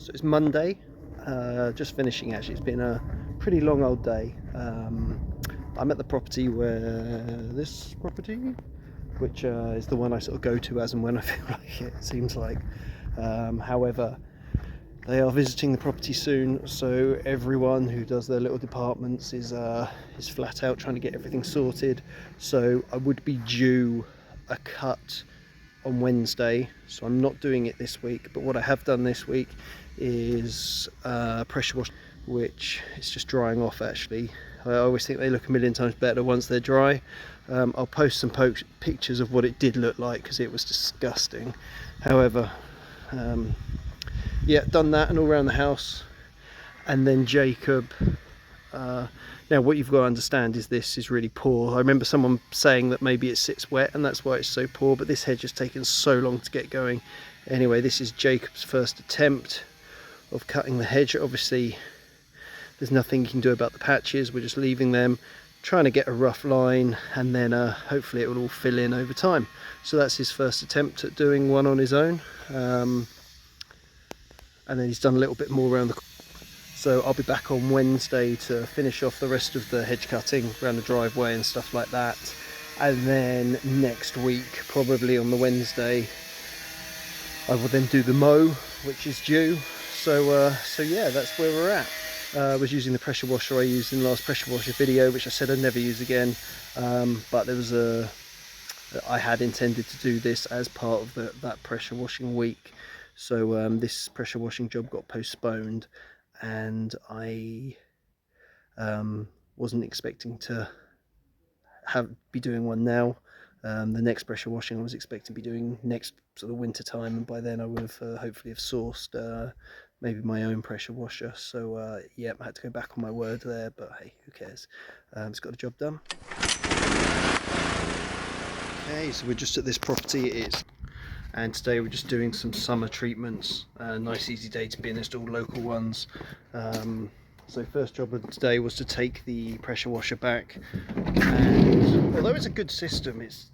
So it's Monday, just finishing actually. It's been a pretty long old day. I'm at the property this property, which is the one I sort of go to as and when I feel like it seems like. However, they are visiting the property soon, so everyone who does their little departments is flat out trying to get everything sorted. So I would be due a cut on Wednesday, so I'm not doing it this week. But what I have done this week is pressure wash, which is just drying off actually. I always think they look a million times better once they're dry. I'll post some pictures of what it did look like because it was disgusting. However, yeah, done that and all around the house. And then Jacob, now what you've got to understand is this is really poor. I remember someone saying that maybe it sits wet and that's why it's so poor, but this hedge has taken so long to get going. Anyway, this is Jacob's first attempt of cutting the hedge. Obviously there's nothing you can do about the patches, we're just leaving them, trying to get a rough line, and then hopefully it will all fill in over time. So that's his first attempt at doing one on his own, and then he's done a little bit more around the. So I'll be back on Wednesday to finish off the rest of the hedge cutting around the driveway and stuff like that. And then next week, probably on the Wednesday, I will then do the mow, which is due. So yeah, that's where we're at. I was using the pressure washer I used in the last pressure washer video, which I said I'd never use again. But there was I had intended to do this as part of that pressure washing week. So this pressure washing job got postponed, and I wasn't expecting to be doing one now. The next pressure washing I was expecting to be doing next sort of winter time, and by then I would have hopefully have sourced maybe my own pressure washer. So yeah, I had to go back on my word there, but hey, who cares? It's got the job done. Okay, so we're just at this property, and today we're just doing some summer treatments. Nice easy day to be honest, all local ones. So first job of today was to take the pressure washer back, and although it's a good system, it's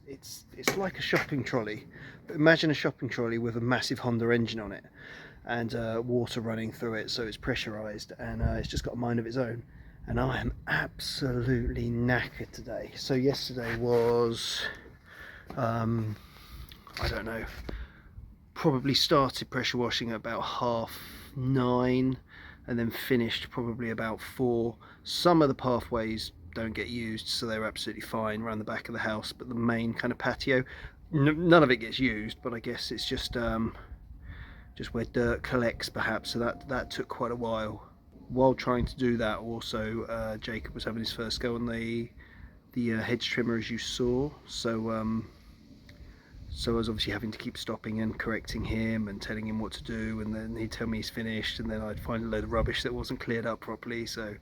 like a shopping trolley. But imagine a shopping trolley with a massive Honda engine on it and water running through it, so it's pressurized, and it's just got a mind of its own. And I am absolutely knackered today. So yesterday was I don't know, probably started pressure washing at about 9:30 and then finished probably about 4. Some of the pathways don't get used, so they're absolutely fine around the back of the house, but the main kind of patio, none of it gets used, but I guess it's just where dirt collects perhaps, so that took quite a while. While trying to do that also, Jacob was having his first go on the hedge trimmer, as you saw, so I was obviously having to keep stopping and correcting him and telling him what to do, and then he'd tell me he's finished, and then I'd find a load of rubbish that wasn't cleared up properly, so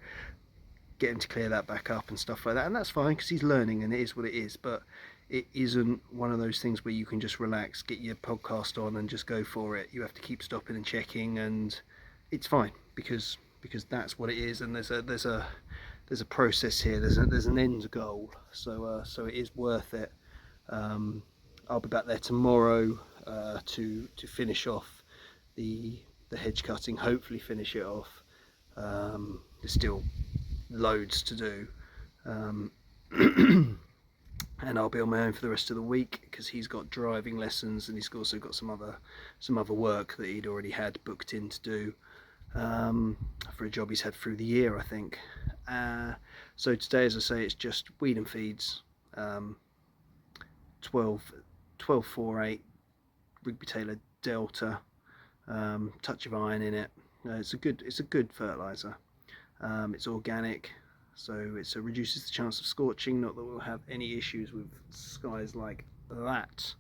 get him to clear that back up and stuff like that. And that's fine because he's learning and it is what it is, but it isn't one of those things where you can just relax, get your podcast on and just go for it. You have to keep stopping and checking, and it's fine because that's what it is, and there's a process here, there's an end goal, so it is worth it. I'll be back there tomorrow to finish off the hedge cutting, hopefully finish it off. There's still loads to do, and I'll be on my own for the rest of the week because he's got driving lessons, and he's also got some other work that he'd already had booked in to do for a job he's had through the year, I think. So today, as I say, it's just weed and feeds, 1248 Rigby Taylor Delta, touch of iron in it. It's a good fertilizer. It's organic, so it reduces the chance of scorching. Not that we'll have any issues with skies like that.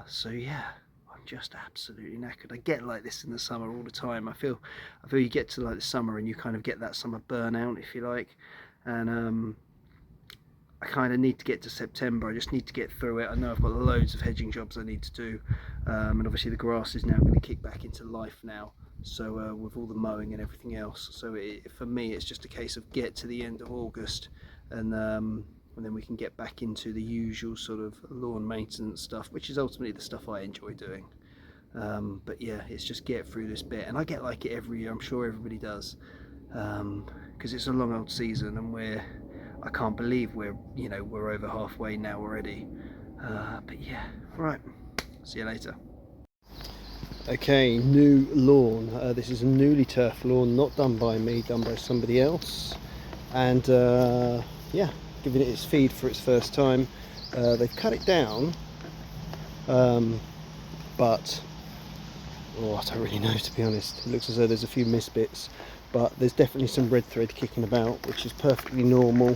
So yeah, I'm just absolutely knackered. I get like this in the summer all the time. I feel you get to like the summer and you kind of get that summer burnout, if you like, and I kind of need to get to September. I just need to get through it. I know I've got loads of hedging jobs I need to do, and obviously the grass is now going to kick back into life now, so with all the mowing and everything else. So for me it's just a case of get to the end of August, and then we can get back into the usual sort of lawn maintenance stuff, which is ultimately the stuff I enjoy doing. But yeah, it's just get through this bit, and I get like it every year. I'm sure everybody does, because it's a long old season, and I can't believe we're over halfway now already. But yeah, right. See you later. Okay, new lawn. This is a newly turfed lawn, not done by me, done by somebody else. And yeah, giving it its feed for its first time. They've cut it down, but I don't really know, to be honest. It looks as though there's a few missed bits, but there's definitely some red thread kicking about, which is perfectly normal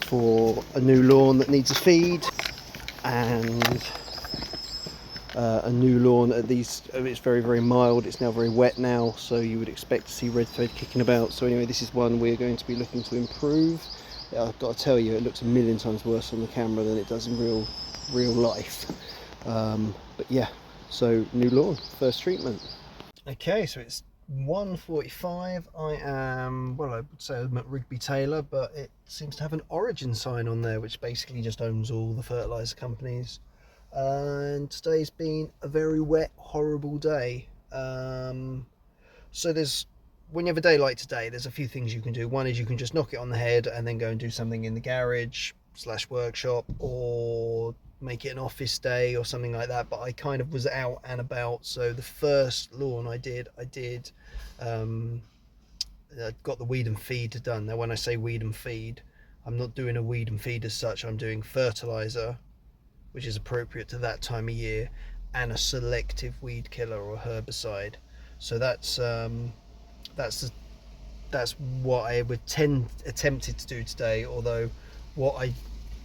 for a new lawn that needs a feed. And a new lawn at these, it's very, very mild. It's now very wet now, so you would expect to see red thread kicking about. So anyway, this is one we're going to be looking to improve. I've got to tell you, it looks a million times worse on the camera than it does in real life. But yeah, so new lawn, first treatment. Okay, so it's 1:45. I am, well, I would say I'm at Rigby Taylor, but it seems to have an Origin sign on there, which basically just owns all the fertiliser companies. And today's been a very wet, horrible day. So when you have a day like today, there's a few things you can do. One is you can just knock it on the head and then go and do something in the garage / workshop, or make it an office day or something like that. But I kind of was out and about, so the first lawn I got the weed and feed done. Now when I say weed and feed, I'm not doing a weed and feed as such. I'm doing fertilizer, which is appropriate to that time of year, and a selective weed killer or herbicide. So that's what I would attempted to do today. Although what I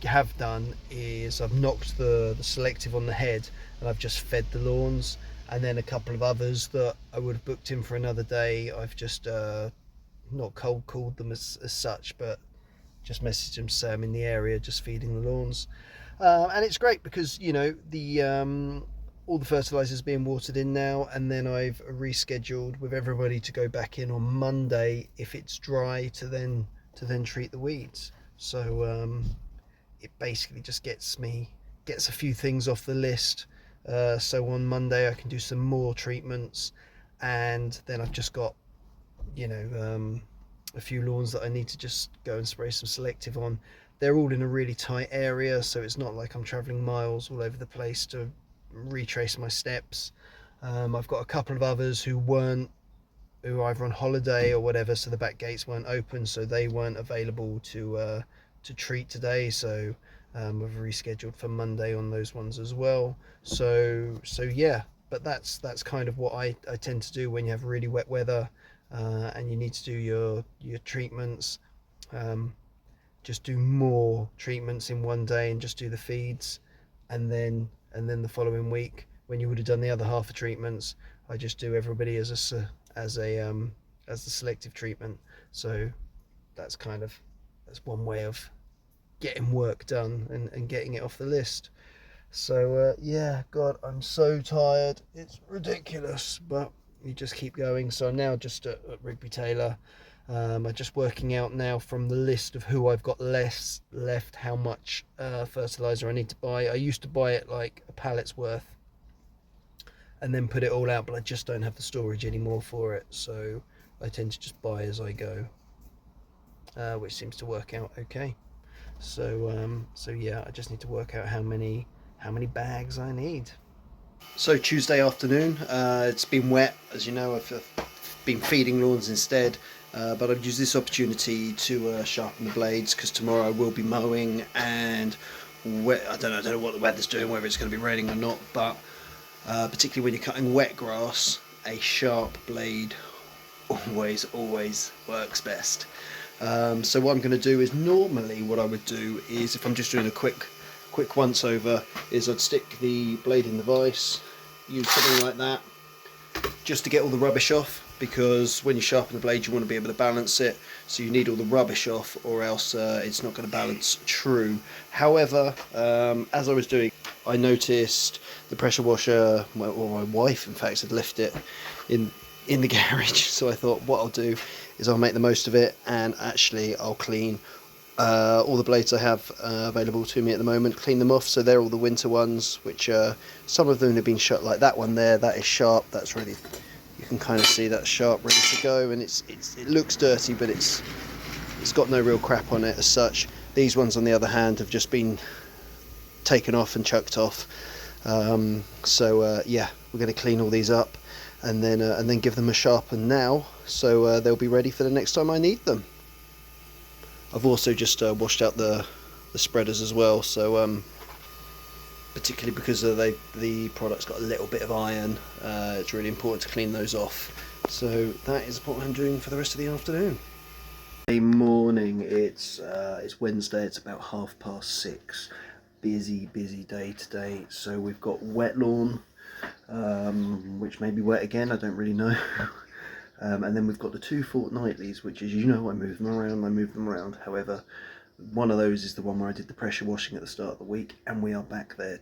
have done is I've knocked the selective on the head, and I've just fed the lawns, and then a couple of others that I would have booked in for another day, I've just not cold called them as such, but just messaged them to say I'm in the area just feeding the lawns. And it's great because all the fertilizers being watered in now, and then I've rescheduled with everybody to go back in on Monday if it's dry to then treat the weeds. So it basically just gets a few things off the list. So on Monday I can do some more treatments, and then I've just got a few lawns that I need to just go and spray some selective on. They're all in a really tight area, so it's not like I'm traveling miles all over the place to retrace my steps. I've got a couple of others who were either on holiday or whatever, so the back gates weren't open, so they weren't available to treat today. So we've rescheduled for Monday on those ones as well. So yeah, but that's kind of what I tend to do when you have really wet weather and you need to do your treatments. Just do more treatments in one day and just do the feeds, and then the following week, when you would have done the other half of treatments, I just do everybody as the selective treatment. So that's one way of getting work done and getting it off the list. So yeah, God, I'm so tired, it's ridiculous, but you just keep going. So I'm now just at Rigby Taylor. I'm just working out now from the list of who I've got left how much fertilizer I need to buy. I used to buy it like a pallet's worth and then put it all out, but I just don't have the storage anymore for it, so I tend to just buy as I go, which seems to work out okay. So yeah, I just need to work out how many bags I need. So Tuesday afternoon, it's been wet, as you know. I've been feeding lawns instead, but I've used this opportunity to sharpen the blades, because tomorrow I will be mowing, and I don't know what the weather's doing, whether it's going to be raining or not, but particularly when you're cutting wet grass, a sharp blade always works best. So what I'm going to do is, normally what I would do is, if I'm just doing a quick once over, is I'd stick the blade in the vise, use something like that just to get all the rubbish off, because when you sharpen the blade you want to be able to balance it, so you need all the rubbish off, or else it's not going to balance true. However, as I was doing, I noticed the pressure washer, or my wife in fact, had left it in the garage, so I thought what I'll do is I'll make the most of it, and actually I'll clean all the blades I have available to me at the moment, clean them off. So they're all the winter ones, which some of them have been shut, like that one there, that is sharp, that's really, you can kind of see that's sharp, ready to go, and it looks dirty, but it's got no real crap on it as such. These ones on the other hand have just been taken off and chucked off. Yeah, we're going to clean all these up and then give them a sharpen now, so they'll be ready for the next time I need them. I've also just washed out the spreaders as well, so particularly because the product's got a little bit of iron, it's really important to clean those off. So that is what I'm doing for the rest of the afternoon. Good morning, it's Wednesday, it's about 6:30. Busy day today. So we've got wet lawn, which may be wet again, I don't really know. And then we've got the 2 fortnightlies, which, as you know, I move them around. However, one of those is the one where I did the pressure washing at the start of the week, and we are back there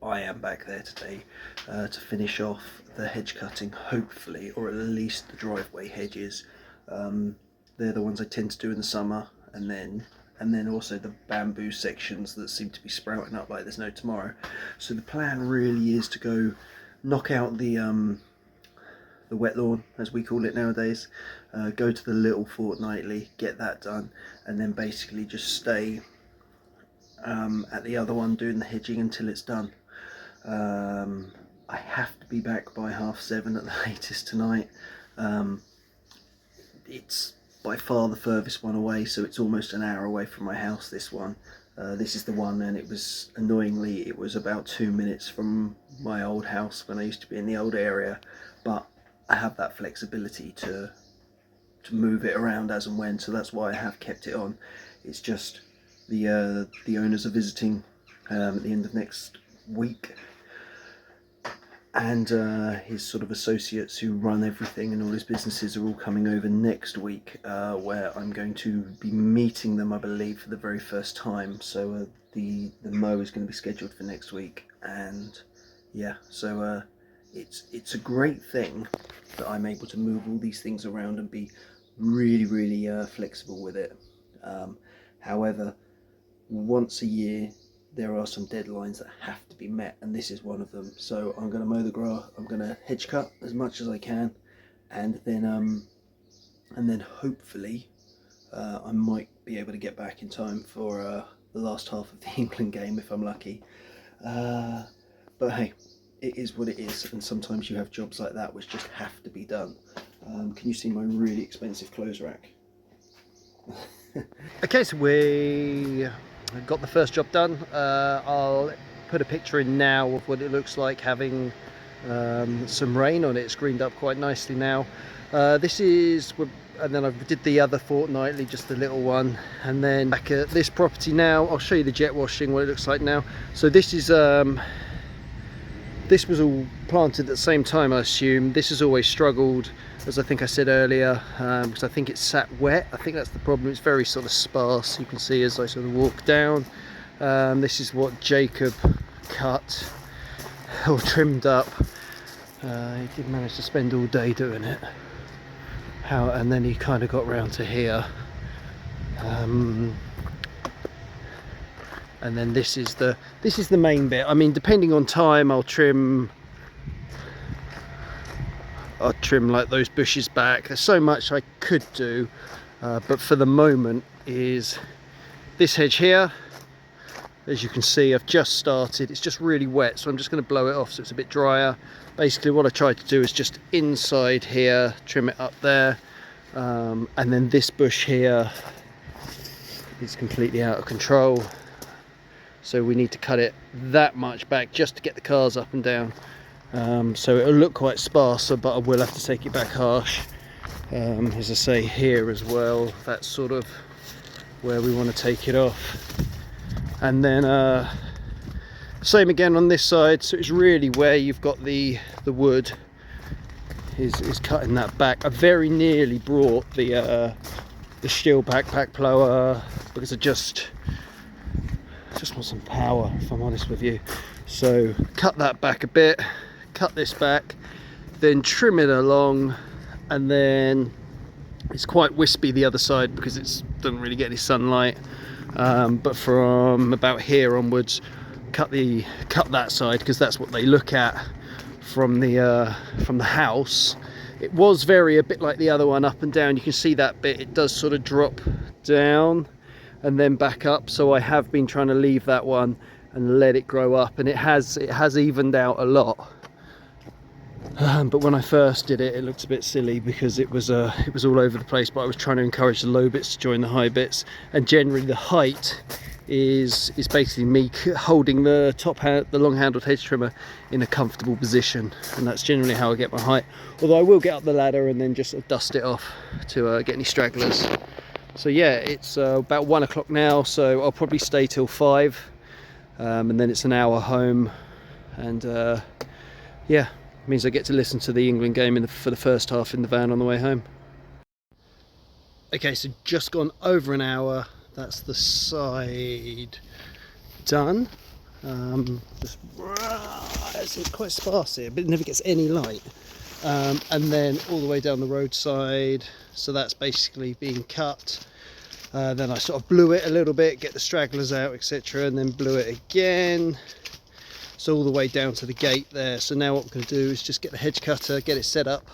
I am back there today to finish off the hedge cutting, hopefully, or at least the driveway hedges. They're the ones I tend to do in the summer, and then also the bamboo sections that seem to be sprouting up like there's no tomorrow. So the plan really is to go knock out the wet lawn, as we call it nowadays, go to the little fortnightly, get that done, and then basically just stay at the other one doing the hedging until it's done. I have to be back by 7:30 at the latest tonight. It's by far the furthest one away, so it's almost an hour away from my house, this one. This is the one, and it was, annoyingly, it was about 2 minutes from my old house when I used to be in the old area, but I have that flexibility to move it around as and when, so that's why I have kept it on. It's just the owners are visiting at the end of next week, and his sort of associates who run everything and all his businesses are all coming over next week, where I'm going to be meeting them, I believe, for the very first time. So the mow is going to be scheduled for next week, and yeah, so it's a great thing that I'm able to move all these things around and be really flexible with it. However, once a year there are some deadlines that have to be met, and this is one of them. So I'm going to mow the grass, I'm going to hedge cut as much as I can, and then hopefully I might be able to get back in time for the last half of the England game if I'm lucky. But hey, it is what it is, and sometimes you have jobs like that which just have to be done. Can you see my really expensive clothes rack? Okay, so we got the first job done. I'll put a picture in now of what it looks like having some rain on it. It's greened up quite nicely now. This is, and then I did the other fortnightly, just the little one, and then back at this property now. I'll show you the jet washing, what it looks like now. So this is this was all planted at the same time, I assume. This has always struggled, as I think I said earlier, because I think it's sat wet. I think that's the problem. It's very sort of sparse, you can see as I sort of walk down. This is what Jacob cut or trimmed up. He did manage to spend all day doing it. And then he kind of got round to here. And then this is the main bit. I mean, depending on time, I'll trim like those bushes back. There's so much I could do, but for the moment is this hedge here. As you can see, I've just started. It's just really wet, so I'm just going to blow it off so it's a bit drier. Basically what I tried to do is just inside here, trim it up there, and then this bush here is completely out of control, so we need to cut it that much back just to get the cars up and down. So it'll look quite sparse, but I will have to take it back harsh. As I say, here as well, that's sort of where we want to take it off. And then same again on this side, so it's really where you've got the wood is cutting that back. I very nearly brought the Stihl backpack plower because I just want some power, if I'm honest with you. So cut that back a bit, cut this back, then trim it along, and then it's quite wispy the other side because it's doesn't really get any sunlight. But from about here onwards, cut that side, because that's what they look at from the house. It was a bit like the other one, up and down. You can see that bit, it does sort of drop down and then back up. So I have been trying to leave that one and let it grow up, and it has evened out a lot. But when I first did it, it looked a bit silly because it was all over the place. But I was trying to encourage the low bits to join the high bits, and generally the height is basically me holding the long-handled hedge trimmer in a comfortable position, and that's generally how I get my height. Although I will get up the ladder and then just sort of dust it off to get any stragglers. So yeah, it's about 1 o'clock now, so I'll probably stay till 5, and then it's an hour home, and yeah, means I get to listen to the England game for the first half in the van on the way home. Okay, so just gone over an hour. That's the side done. It's quite sparse here, but it never gets any light. And then all the way down the roadside, so that's basically being cut. Then I sort of blew it a little bit, get the stragglers out, etc., and then blew it again. So all the way down to the gate there. So now what I'm going to do is just get the hedge cutter, get it set up,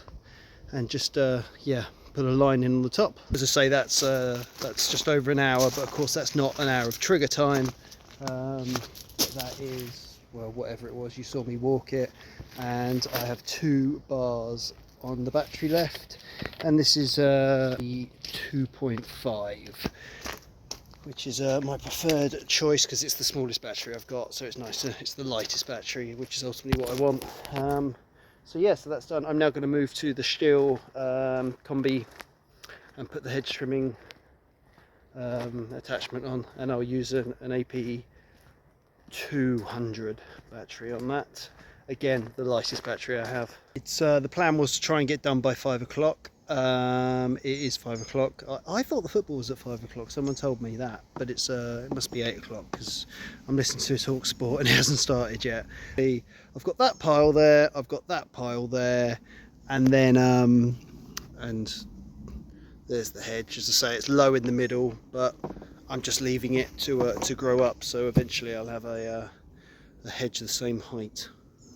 and just yeah, put a line in on the top. As I say, that's just over an hour, but of course that's not an hour of trigger time. That is, well, whatever it was, you saw me walk it, and I have 2 bars on the battery left, and this is the 2.5, which is my preferred choice because it's the smallest battery I've got, so it's nicer. It's the lightest battery, which is ultimately what I want. So yeah, so that's done. I'm now going to move to the Stihl combi and put the hedge trimming attachment on, and I'll use an AP 200 battery on that. Again, the lightest battery I have. It's the plan was to try and get done by 5 o'clock. It is 5 o'clock. I thought the football was at 5 o'clock. Someone told me that, but it must be 8 o'clock because I'm listening to Talk Sport and it hasn't started yet. I've got that pile there. I've got that pile there, and then and there's the hedge. As I say, it's low in the middle, but I'm just leaving it to grow up. So eventually I'll have a hedge the same height.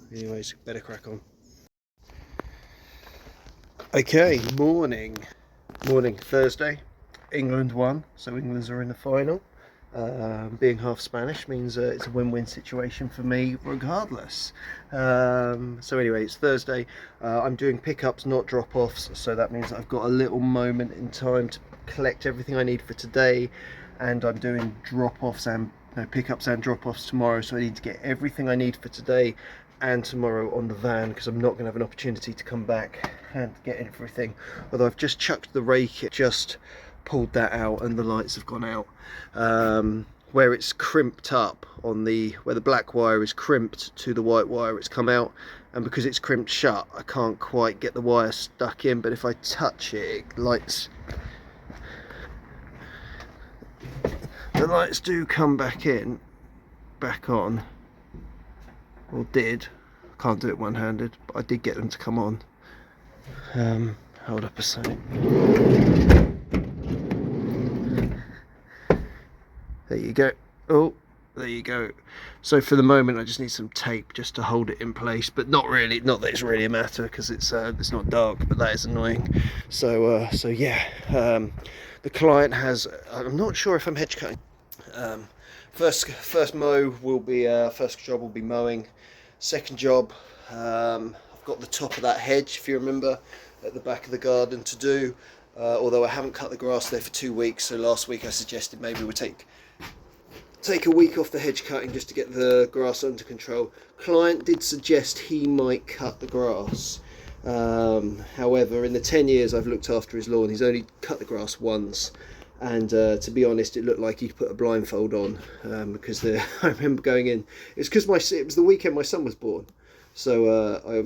Anyways, better crack on. Okay, morning, Thursday. England won, so England's are in the final. Being half Spanish means it's a win-win situation for me regardless. So anyway, it's Thursday. I'm doing pickups, not drop-offs, so that means I've got a little moment in time to collect everything I need for today, and I'm doing drop-offs and pickups and drop-offs tomorrow, so I need to get everything I need for today and tomorrow on the van, because I'm not going to have an opportunity to come back and get everything. Although I've just chucked the rake, it just pulled that out and the lights have gone out. Where it's crimped up on where the black wire is crimped to the white wire, it's come out, and because it's crimped shut I can't quite get the wire stuck in, but if I touch it, the lights do come back on, or did. I can't do it one-handed, but I did get them to come on. Hold up a second. There you go. Oh, there you go. So for the moment I just need some tape just to hold it in place, but not that it's really a matter, because it's not dark, but that is annoying. So yeah, the client has, I'm not sure if I'm hedge cutting. First mow will be first job will be mowing. Second job, I've got the top of that hedge, if you remember, at the back of the garden to do. Although I haven't cut the grass there for 2 weeks, so last week I suggested maybe we take a week off the hedge cutting just to get the grass under control. Client did suggest he might cut the grass. However, in the 10 years I've looked after his lawn, he's only cut the grass once. And to be honest, it looked like he put a blindfold on, because I remember going in. It's because it was the weekend my son was born, so I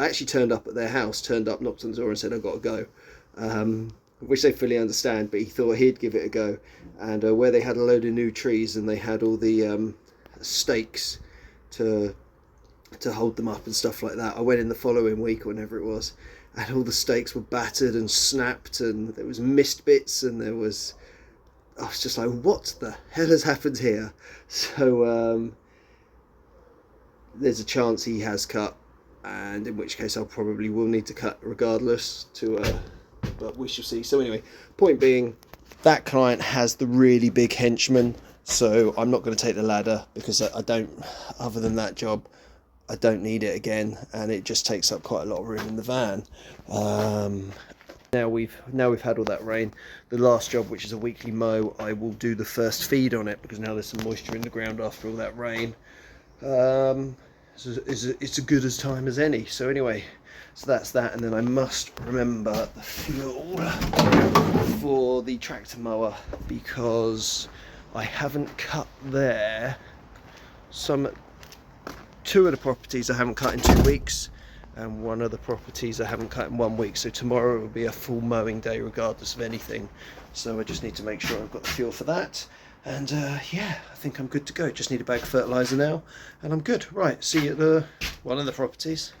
actually turned up at their house, knocked on the door and said I've got to go, which they fully understand. But he thought he'd give it a go, and where they had a load of new trees and they had all the stakes to hold them up and stuff like that. I went in the following week, or whenever it was, and all the stakes were battered and snapped, and there was missed bits, and there was I was just like, what the hell has happened here? So there's a chance he has cut, and in which case I probably will need to cut regardless but we shall see. So anyway, point being, that client has the really big henchman, so I'm not going to take the ladder because I don't, other than that job, I don't need it again, and it just takes up quite a lot of room in the van. Now we've had all that rain. The last job, which is a weekly mow, I will do the first feed on it because now there's some moisture in the ground after all that rain. It's as good as time as any. So anyway, so that's that, and then I must remember the fuel for the tractor mower because I haven't cut there. Two of the properties I haven't cut in 2 weeks, and one of the properties I haven't cut in 1 week. So tomorrow will be a full mowing day regardless of anything. So I just need to make sure I've got the fuel for that. And yeah, I think I'm good to go. Just need a bag of fertilizer now, and I'm good. Right, see you at one of the properties.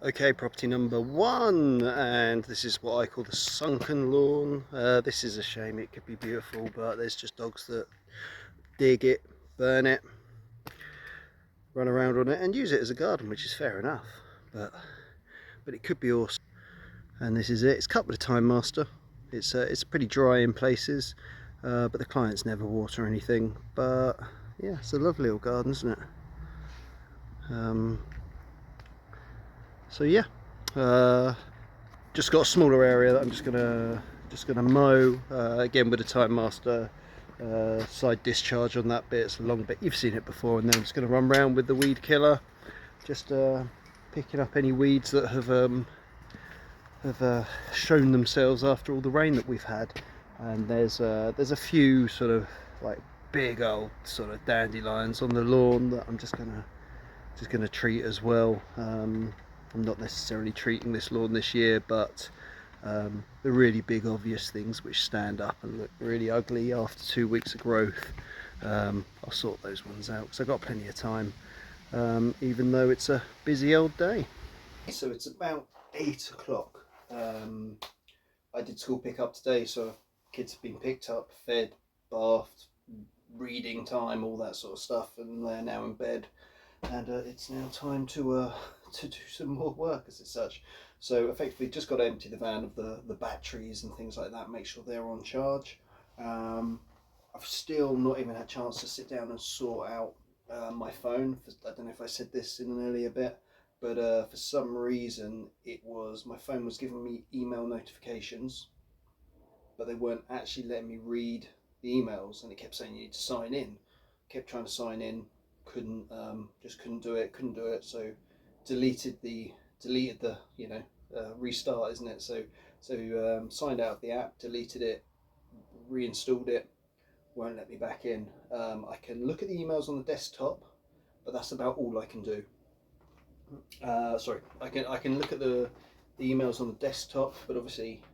Okay, property number 1, and this is what I call the sunken lawn. This is a shame. It could be beautiful, but there's just dogs that dig it, burn it, run around on it, and use it as a garden, which is fair enough. But it could be awesome. And this is it. It's cut with a time master. It's pretty dry in places, but the clients never water anything. But yeah, it's a lovely little garden, isn't it? So yeah, just got a smaller area that I'm just gonna mow again with a time master. Side discharge on that bit. It's a long bit. You've seen it before, and then I'm just going to run around with the weed killer, just picking up any weeds that have shown themselves after all the rain that we've had. And there's a few sort of like big old sort of dandelions on the lawn that I'm just gonna treat as well. I'm not necessarily treating this lawn this year, but the really big obvious things which stand up and look really ugly after 2 weeks of growth, I'll sort those ones out because I've got plenty of time, even though it's a busy old day. So it's about 8 o'clock. I did school pick up today, so kids have been picked up, fed, bathed, reading time, all that sort of stuff, and they're now in bed, and it's now time to do some more work as such. So effectively just got to empty the van of the batteries and things like that, make sure they're on charge. I've still not even had a chance to sit down and sort out my phone. I don't know if I said this in an earlier bit, but for some reason my phone was giving me email notifications, but they weren't actually letting me read the emails, and it kept saying you need to sign in. Kept trying to sign in, couldn't do it. So deleted the restart, isn't it? So signed out of the app, deleted it, reinstalled it, won't let me back in. I can look at the emails on the desktop, but that's about all I can do. Sorry, I can look at the emails on the desktop, but obviously,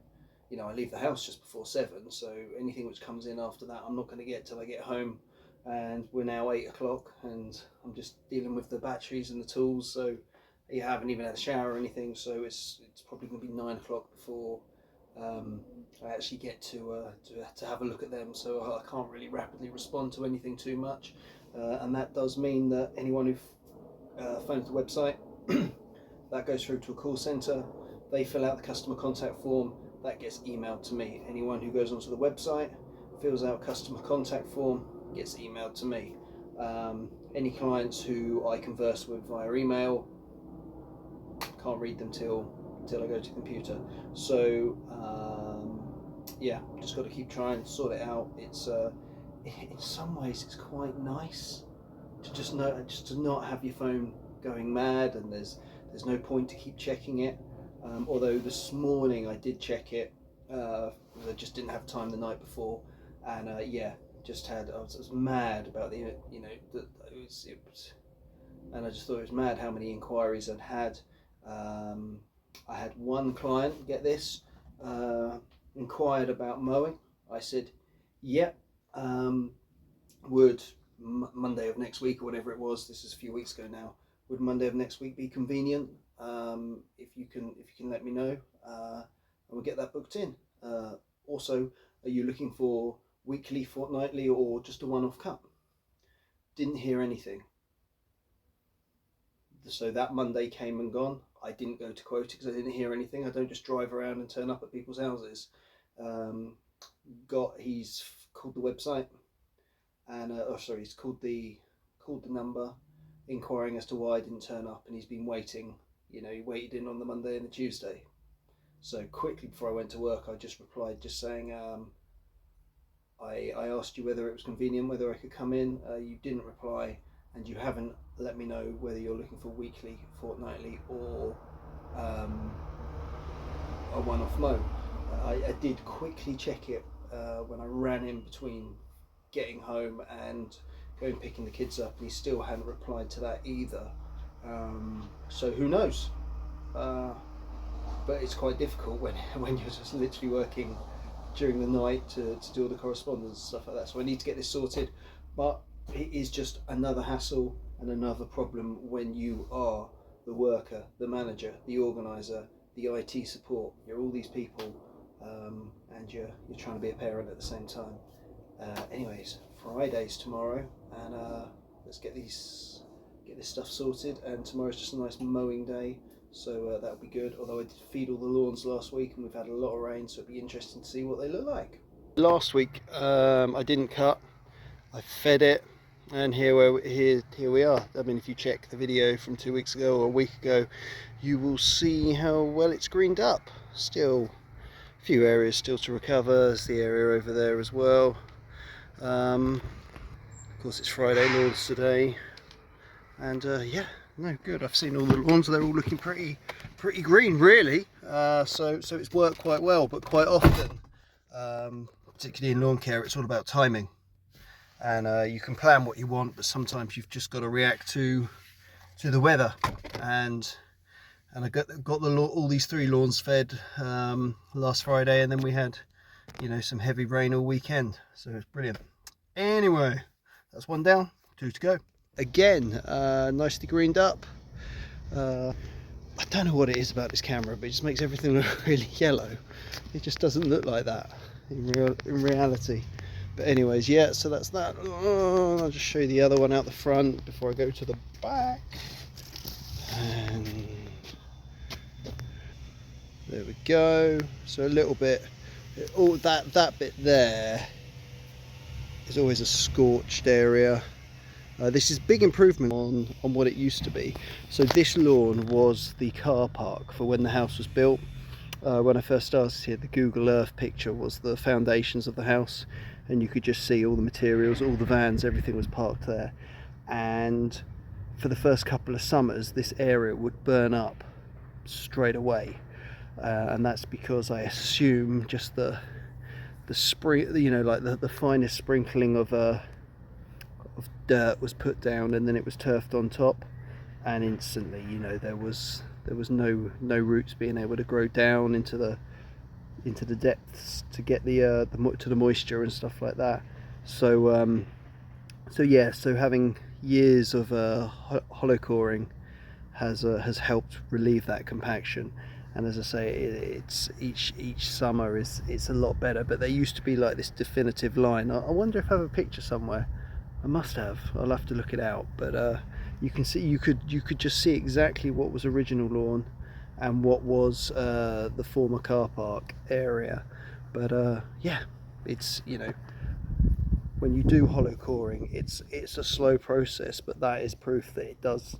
I leave the house just before 7, so anything which comes in after that I'm not going to get till I get home. And we're now 8 o'clock, and I'm just dealing with the batteries and the tools, so I haven't even had a shower or anything, so it's probably going to be 9 o'clock before I actually get to have a look at them, so I can't really rapidly respond to anything too much. And that does mean that anyone who phones the website, that goes through to a call centre, they fill out the customer contact form, that gets emailed to me. Anyone who goes onto the website, fills out customer contact form, gets emailed to me. Any clients who I converse with via email, can't read them till I go to the computer. So yeah, just got to keep trying to sort it out. It's in some ways it's quite nice to just to not have your phone going mad, and there's no point to keep checking it. Although this morning I did check it, I just didn't have time the night before, and yeah, I was mad about it was, and I just thought it was mad how many inquiries I'd had. I had one client, get this, inquired about mowing. I said, yep, would Monday of next week or whatever it was, this is a few weeks ago now, would Monday of next week be convenient? If you can let me know, and we'll get that booked in. Also, are you looking for weekly, fortnightly, or just a one-off cut. Didn't hear anything. So that Monday came and gone. I didn't go to quote it because I didn't hear anything. I don't just drive around and turn up at people's houses. He's called the website, and he's called the number, inquiring as to why I didn't turn up, and he's been waiting. He waited in on the Monday and the Tuesday. So quickly before I went to work, I just replied, just saying, I asked you whether it was convenient, whether I could come in. You didn't reply, and you haven't let me know whether you're looking for weekly, fortnightly, or a one-off mow. I did quickly check it when I ran in between getting home and going picking the kids up, and he still hadn't replied to that either. So who knows? But it's quite difficult when you're just literally working during the night to do all the correspondence and stuff like that. So I need to get this sorted, but it is just another hassle and another problem when you are the worker, the manager, the organizer, the IT support. You're all these people, and you're trying to be a parent at the same time. Anyways, Friday's tomorrow, and let's get this stuff sorted. And tomorrow's just a nice mowing day, so that'll be good. Although I did feed all the lawns last week, and we've had a lot of rain, so it'll be interesting to see what they look like. Last week I didn't cut. I fed it, and here we are. I mean, if you check the video from 2 weeks ago or a week ago, you will see how well it's greened up. Still a few areas still to recover. There's the area over there as well. Of course, it's Friday lawns today, and yeah, no, good. I've seen all the lawns; they're all looking pretty green, really. So it's worked quite well, but quite often, particularly in lawn care, it's all about timing. And you can plan what you want, but sometimes you've just got to react to the weather. And I got all these 3 lawns fed last Friday, and then we had, some heavy rain all weekend. So it's brilliant. Anyway, that's 1 down, 2 to go. Again, nicely greened up. I don't know what it is about this camera, but it just makes everything look really yellow. It just doesn't look like that in reality. But anyways, yeah, so that's that. I'll just show you the other one out the front before I go to the back. And there we go. So a little bit, all that bit there is always a scorched area. This is big improvement on what it used to be. So this lawn was the car park for when the house was built. When I first started here, the Google Earth picture was the foundations of the house, and you could just see all the materials, all the vans, everything was parked there. And for the first couple of summers, this area would burn up straight away, and that's because I assume just the spring, like the finest sprinkling of dirt was put down, and then it was turfed on top, and instantly, there was no roots being able to grow down into the depths to get to the moisture and stuff like that. So so having years of hollow coring has helped relieve that compaction. And as I say, it's each summer it's a lot better. But there used to be like this definitive line. I wonder if I have a picture somewhere. I must have. I'll have to look it out. But you can see, you could just see exactly what was original lawn and what was the former car park area. But yeah, it's when you do hollow coring, it's a slow process, but that is proof that it does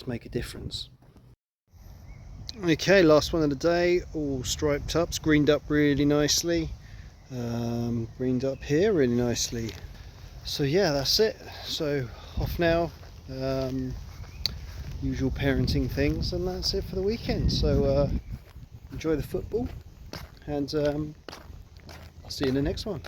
make a difference. Okay, last one of the day, all striped up, it's greened up really nicely. Greened up here really nicely. So yeah, that's it. So off now. Usual parenting things, and that's it for the weekend. So enjoy the football, and I'll see you in the next one.